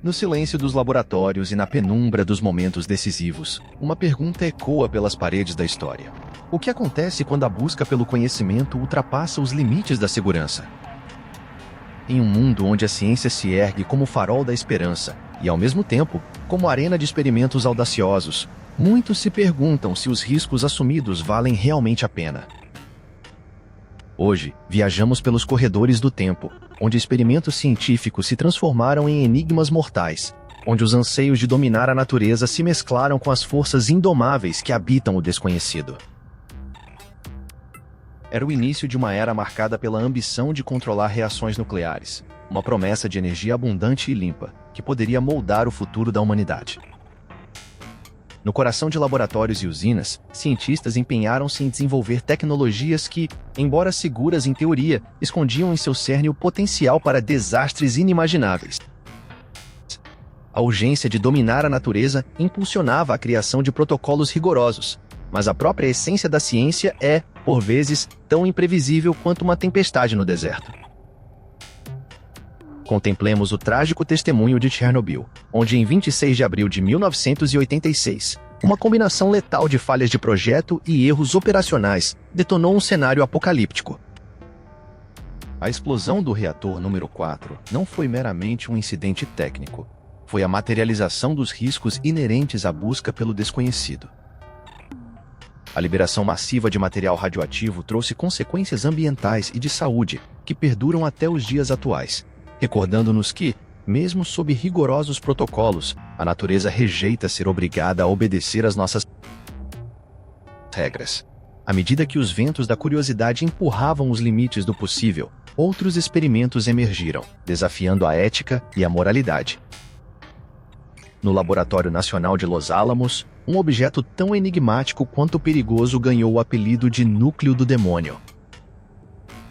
No silêncio dos laboratórios e na penumbra dos momentos decisivos, uma pergunta ecoa pelas paredes da história. O que acontece quando a busca pelo conhecimento ultrapassa os limites da segurança? Em um mundo onde a ciência se ergue como farol da esperança e, ao mesmo tempo, como arena de experimentos audaciosos, muitos se perguntam se os riscos assumidos valem realmente a pena. Hoje, viajamos pelos corredores do tempo, onde experimentos científicos se transformaram em enigmas mortais, onde os anseios de dominar a natureza se mesclaram com as forças indomáveis que habitam o desconhecido. Era o início de uma era marcada pela ambição de controlar reações nucleares, uma promessa de energia abundante e limpa, que poderia moldar o futuro da humanidade. No coração de laboratórios e usinas, cientistas empenharam-se em desenvolver tecnologias que, embora seguras em teoria, escondiam em seu cerne o potencial para desastres inimagináveis. A urgência de dominar a natureza impulsionava a criação de protocolos rigorosos, mas a própria essência da ciência é, por vezes, tão imprevisível quanto uma tempestade no deserto. Contemplemos o trágico testemunho de Chernobyl, onde em 26 de abril de 1986, uma combinação letal de falhas de projeto e erros operacionais detonou um cenário apocalíptico. A explosão do reator número 4 não foi meramente um incidente técnico, foi a materialização dos riscos inerentes à busca pelo desconhecido. A liberação massiva de material radioativo trouxe consequências ambientais e de saúde que perduram até os dias atuais, recordando-nos que, mesmo sob rigorosos protocolos, a natureza rejeita ser obrigada a obedecer às nossas regras. À medida que os ventos da curiosidade empurravam os limites do possível, outros experimentos emergiram, desafiando a ética e a moralidade. No Laboratório Nacional de Los Alamos, um objeto tão enigmático quanto perigoso ganhou o apelido de Núcleo do Demônio.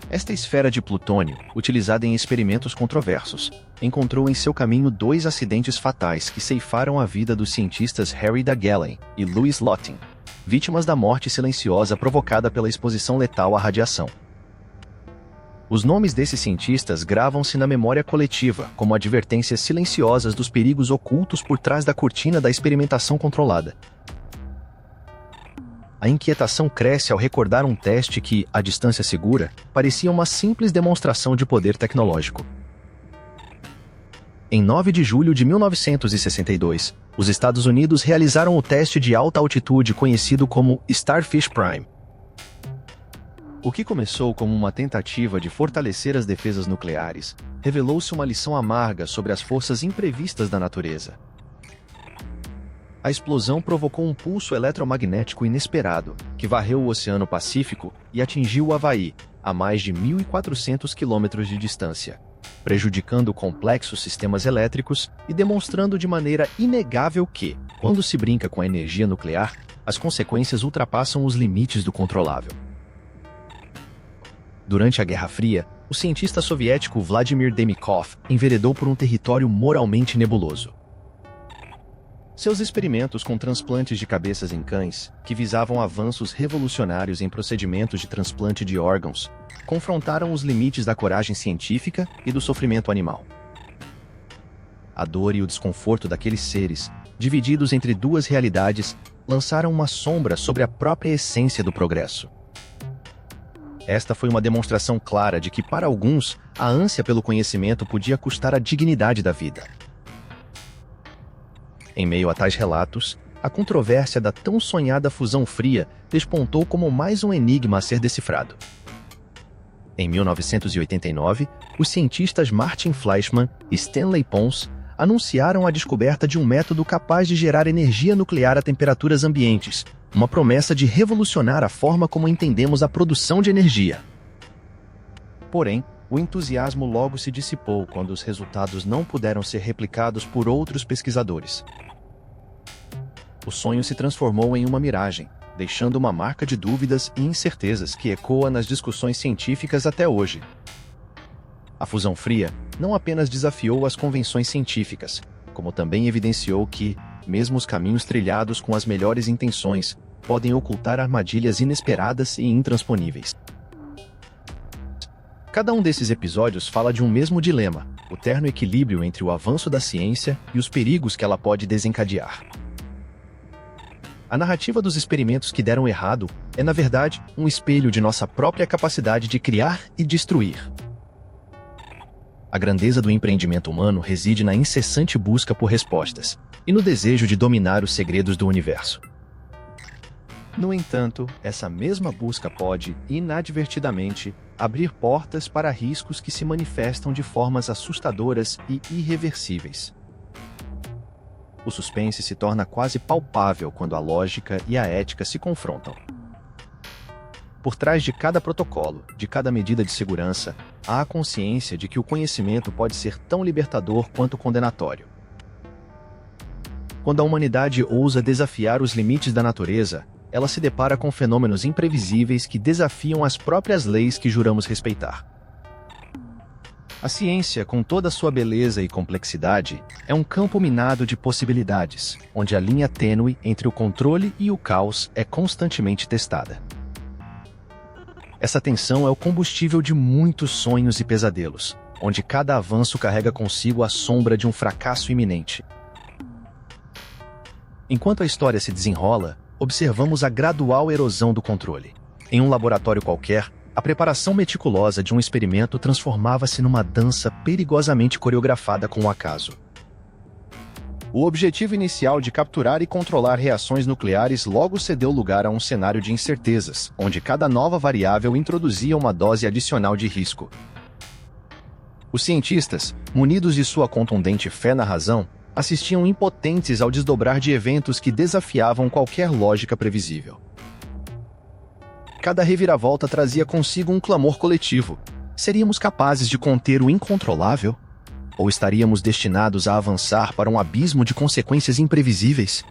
Esta esfera de plutônio, utilizada em experimentos controversos, encontrou em seu caminho 2 acidentes fatais que ceifaram a vida dos cientistas Harry Daghelen e Louis Lottin, vítimas da morte silenciosa provocada pela exposição letal à radiação. Os nomes desses cientistas gravam-se na memória coletiva como advertências silenciosas dos perigos ocultos por trás da cortina da experimentação controlada. A inquietação cresce ao recordar um teste que, à distância segura, parecia uma simples demonstração de poder tecnológico. Em 9 de julho de 1962, os Estados Unidos realizaram o teste de alta altitude conhecido como Starfish Prime. O que começou como uma tentativa de fortalecer as defesas nucleares, revelou-se uma lição amarga sobre as forças imprevistas da natureza. A explosão provocou um pulso eletromagnético inesperado, que varreu o Oceano Pacífico e atingiu o Havaí, a mais de 1.400 quilômetros de distância, prejudicando complexos sistemas elétricos e demonstrando de maneira inegável que, quando se brinca com a energia nuclear, as consequências ultrapassam os limites do controlável. Durante a Guerra Fria, o cientista soviético Vladimir Demikov enveredou por um território moralmente nebuloso. Seus experimentos com transplantes de cabeças em cães, que visavam avanços revolucionários em procedimentos de transplante de órgãos, confrontaram os limites da coragem científica e do sofrimento animal. A dor e o desconforto daqueles seres, divididos entre 2 realidades, lançaram uma sombra sobre a própria essência do progresso. Esta foi uma demonstração clara de que, para alguns, a ânsia pelo conhecimento podia custar a dignidade da vida. Em meio a tais relatos, a controvérsia da tão sonhada fusão fria despontou como mais um enigma a ser decifrado. Em 1989, os cientistas Martin Fleischmann e Stanley Pons anunciaram a descoberta de um método capaz de gerar energia nuclear a temperaturas ambientes, uma promessa de revolucionar a forma como entendemos a produção de energia. Porém, o entusiasmo logo se dissipou quando os resultados não puderam ser replicados por outros pesquisadores. O sonho se transformou em uma miragem, deixando uma marca de dúvidas e incertezas que ecoa nas discussões científicas até hoje. A fusão fria não apenas desafiou as convenções científicas, como também evidenciou que, mesmo os caminhos trilhados com as melhores intenções, podem ocultar armadilhas inesperadas e intransponíveis. Cada um desses episódios fala de um mesmo dilema: o terno equilíbrio entre o avanço da ciência e os perigos que ela pode desencadear. A narrativa dos experimentos que deram errado é, na verdade, um espelho de nossa própria capacidade de criar e destruir. A grandeza do empreendimento humano reside na incessante busca por respostas e no desejo de dominar os segredos do universo. No entanto, essa mesma busca pode, inadvertidamente, abrir portas para riscos que se manifestam de formas assustadoras e irreversíveis. O suspense se torna quase palpável quando a lógica e a ética se confrontam. Por trás de cada protocolo, de cada medida de segurança, há a consciência de que o conhecimento pode ser tão libertador quanto condenatório. Quando a humanidade ousa desafiar os limites da natureza, ela se depara com fenômenos imprevisíveis que desafiam as próprias leis que juramos respeitar. A ciência, com toda a sua beleza e complexidade, é um campo minado de possibilidades, onde a linha tênue entre o controle e o caos é constantemente testada. Essa tensão é o combustível de muitos sonhos e pesadelos, onde cada avanço carrega consigo a sombra de um fracasso iminente. Enquanto a história se desenrola, observamos a gradual erosão do controle. Em um laboratório qualquer, a preparação meticulosa de um experimento transformava-se numa dança perigosamente coreografada com o acaso. O objetivo inicial de capturar e controlar reações nucleares logo cedeu lugar a um cenário de incertezas, onde cada nova variável introduzia uma dose adicional de risco. Os cientistas, munidos de sua contundente fé na razão, assistiam impotentes ao desdobrar de eventos que desafiavam qualquer lógica previsível. Cada reviravolta trazia consigo um clamor coletivo. Seríamos capazes de conter o incontrolável? Ou estaríamos destinados a avançar para um abismo de consequências imprevisíveis?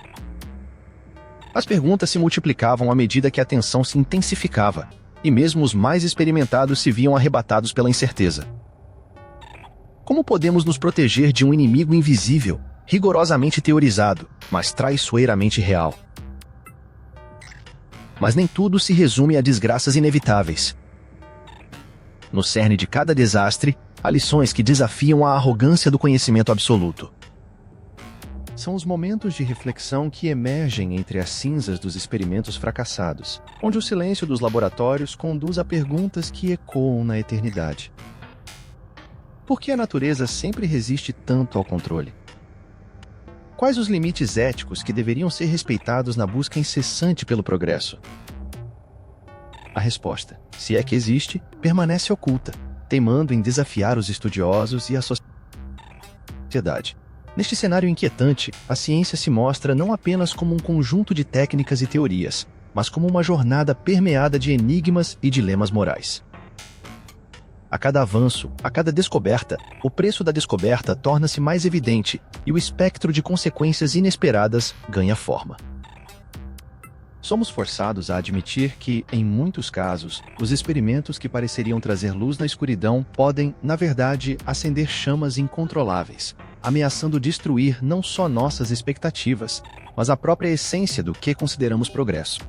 As perguntas se multiplicavam à medida que a tensão se intensificava, e mesmo os mais experimentados se viam arrebatados pela incerteza. Como podemos nos proteger de um inimigo invisível, rigorosamente teorizado, mas traiçoeiramente real? Mas nem tudo se resume a desgraças inevitáveis. No cerne de cada desastre, há lições que desafiam a arrogância do conhecimento absoluto. São os momentos de reflexão que emergem entre as cinzas dos experimentos fracassados, onde o silêncio dos laboratórios conduz a perguntas que ecoam na eternidade. Por que a natureza sempre resiste tanto ao controle? Quais os limites éticos que deveriam ser respeitados na busca incessante pelo progresso? A resposta, se é que existe, permanece oculta, teimando em desafiar os estudiosos e a sociedade. Neste cenário inquietante, a ciência se mostra não apenas como um conjunto de técnicas e teorias, mas como uma jornada permeada de enigmas e dilemas morais. A cada avanço, a cada descoberta, o preço da descoberta torna-se mais evidente e o espectro de consequências inesperadas ganha forma. Somos forçados a admitir que, em muitos casos, os experimentos que pareceriam trazer luz na escuridão podem, na verdade, acender chamas incontroláveis, ameaçando destruir não só nossas expectativas, mas a própria essência do que consideramos progresso.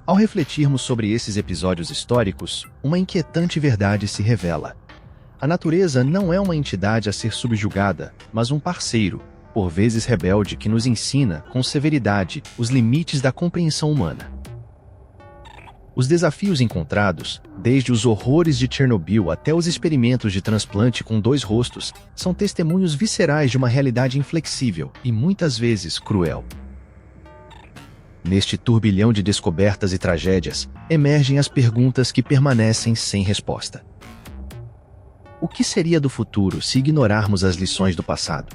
Ao refletirmos sobre esses episódios históricos, uma inquietante verdade se revela. A natureza não é uma entidade a ser subjugada, mas um parceiro, por vezes rebelde, que nos ensina, com severidade, os limites da compreensão humana. Os desafios encontrados, desde os horrores de Chernobyl até os experimentos de transplante com 2 rostos, são testemunhos viscerais de uma realidade inflexível e muitas vezes cruel. Neste turbilhão de descobertas e tragédias, emergem as perguntas que permanecem sem resposta. O que seria do futuro se ignorarmos as lições do passado?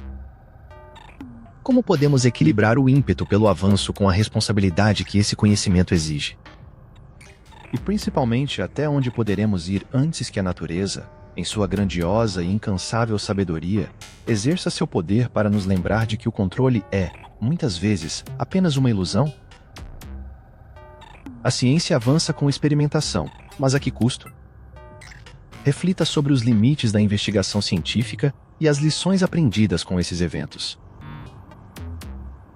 Como podemos equilibrar o ímpeto pelo avanço com a responsabilidade que esse conhecimento exige? E principalmente, até onde poderemos ir antes que a natureza, em sua grandiosa e incansável sabedoria, exerça seu poder para nos lembrar de que o controle é, muitas vezes, apenas uma ilusão? A ciência avança com experimentação, mas a que custo? Reflita sobre os limites da investigação científica e as lições aprendidas com esses eventos.